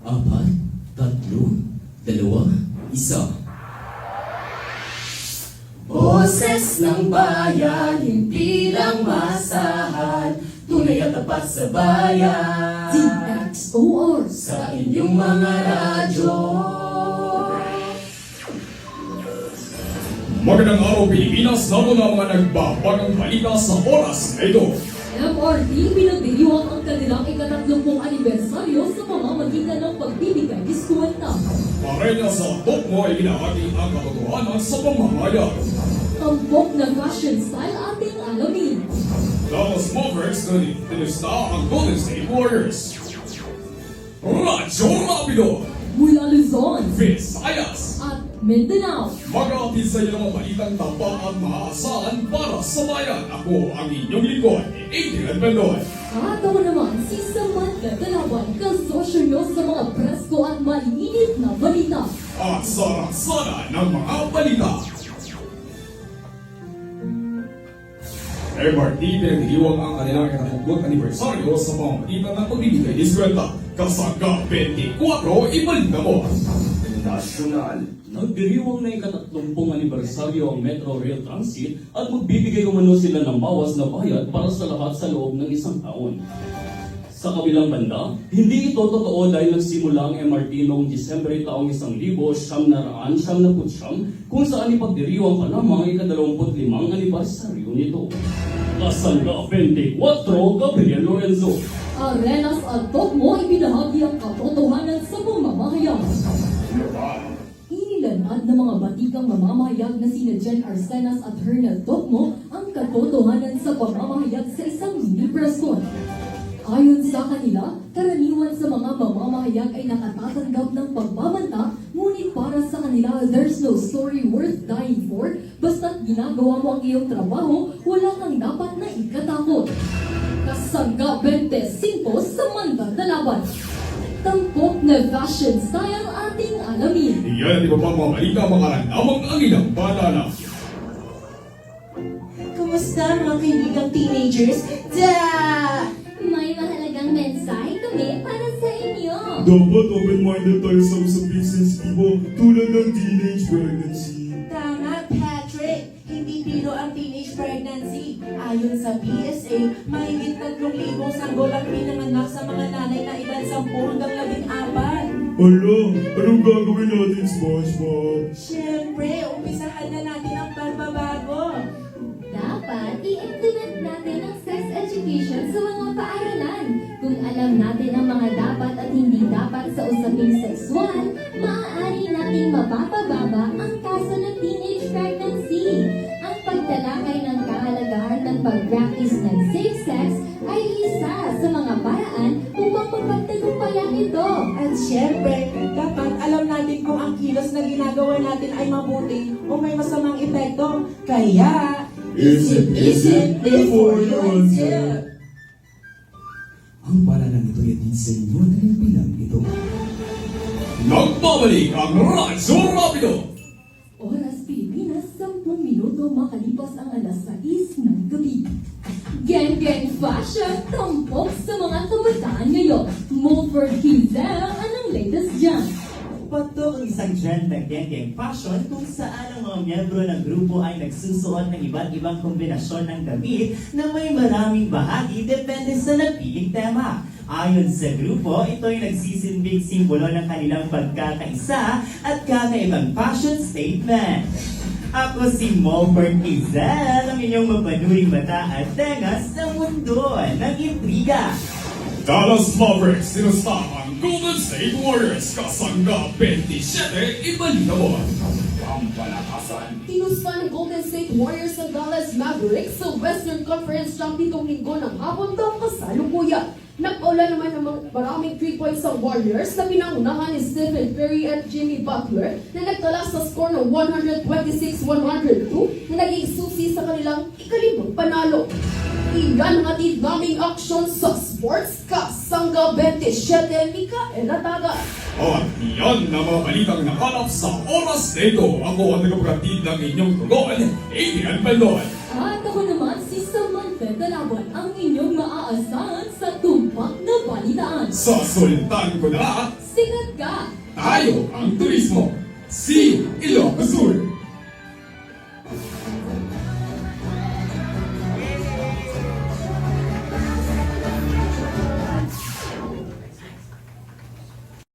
4, 3, 2, 1. Boses ng bayan, hindi lang masahan, tunay at tapat sa bayan. DXOR Sa inyong mga radyo. Magandang araw Pilipinas, nato na mga nagbabagang balita sa oras na ito. MRT pinagdiriwang ang kanilang ika-30 anibersaryo sa pamamagitan ng pagbibigay diskwenta. Parenya sa Tokmo ay binahagi ang katotohanan sa pamahayag. Tampok na fashion style ating alamin. Dallas Mavericks na tinista ang Golden State Warriors. Radyo Rapido, Mula Luzon Visayas. at Mindanao. Mag-aatid sa iyo ng mga balitang tapat at maaasahan para sa bayan. Ako ang inyong lingkod, Adrian Bendoy. At ako naman si Samantha Dalawan, kasosyo nyo sa mga presko at mainit na balita. At sarang-sara ng mga balita. MRT pinagdiriwang ang kanilang ika-30 anibersaryo sa pamamagitan ng pagbibigay diskwenta. Kasangga 24, ibalita mo. Nasyonal. Nagdiriwang na ika-30 anibersaryo ang Metro Rail Transit at magbibigay umano sila ng bawas na bayad para sa lahat sa loob ng isang taon. Sa kabilang banda, hindi ito totoo dahil nagsimula ang MRT noong Disyembre taong 1999 kung saan ipagdiriwang pa lamang ang ika-25 anibersaryo nito. Kasangga 24, Gabriel Lorenzo. Arenas at Tokmo ibinahagi ang katotohanan sa pamamahayag. Inilanad ng mga batikang mamamahayag na sina Jen Arsenas at Hernel Tokmo ang katotohanan sa pamamahayag sa isang mini press con. Ayon sa kanila, karaniwan sa mga mamamahayag ay nakatatanggap ng pagbabanta, ngunit para sa kanila, there's no story worth dying for. Basta't ginagawa mo ang iyong trabaho, wala kang dapat na ikatakot. Kasangga 25 sa Mandandalaban. Tampok na fashion style ating alamin. Iyan at iba pang mga balita makaramdamang ang ilang balala. Kumusta mga kaibigang teenagers? May mahalagang mensahe kami para sa inyo. Dapat open-minded tayo sa usaping sensitibo tulad ng teenage pregnancy. Tama, Patrick! Hindi biro ang teenage pregnancy. Ayon sa PSA, mahigit 3,000 sanggol ang pinanganak sa mga nanay na edad 10 hanggang 14. Ala, anong gagawin natin, SpongeBob? Siyempre, umpisahan na natin ang pagbabago. Dapat i-implement natin ang sex education sa mga paaralan. Kung alam natin ang mga dapat at hindi dapat sa usaping sexual, maaari nating mapapababa ang kaso ng teenage pregnancy. Ang pagtalakay ng kahalagahan ng pag-practice ng safe sex ay isa sa mga paraan upang mapagtagumpayan ito. At siyempre, dapat alam natin kung ang kilos na ginagawa natin ay mabuti o may masamang epekto. Kaya, isip-isip before you answer. Ang palanan nito ay din sa inyo dahil bilang ito. Nagbabalik ang Radyo Rapido! Oras Pilipinas, 10 minuto makalipas ang alas 6 ng gabi. Gang fashion, tampok sa mga kabataan ngayon. Mulford Quinzel, anong latest dyan? Patok ang isang trend ng geng fashion kung saan ang mga miyembro ng grupo ay nagsusuot ng iba't ibang kombinasyon ng damit na may maraming bahagi depende sa napiling tema. Ayon sa grupo, ito ay nagsisilbing simbolo ng kanilang pagkakaisa at kakaibang fashion statement. Ako si Mulford Quinzel, ang inyong mapanuring mata at tenga sa mundo ng intriga. Dallas Mavericks sinasta ang Golden State Warriors. Kasangga 27, ibalita mo. Ang palakasan. Tinusta ng Golden State Warriors ng Dallas Mavericks sa Western Conference Champ nitong linggo ng hapon daw kasalukuyan. Nag-aula naman ng maraming 3 points sa Warriors na pinangunahan ni Stephen Curry at Jimmy Butler na nagtala sa score ng 126-102 na naging susi sa kanilang ikalimang panalo. Iyan ang atid naming aksyon sa Sports Kasangga 27, Mikael Ataga. At iyan na mga balitang nakalap sa oras na ito. Ako ang nagpapatid ng inyong tugon, Adrian Bendoy. At ako naman si Samantha Talabon, ang inyong maaasahan sa tumpak na balitaan. Sa sultan ko na, Sikat ka! tayo ang turismo. Si Ilocos Sur.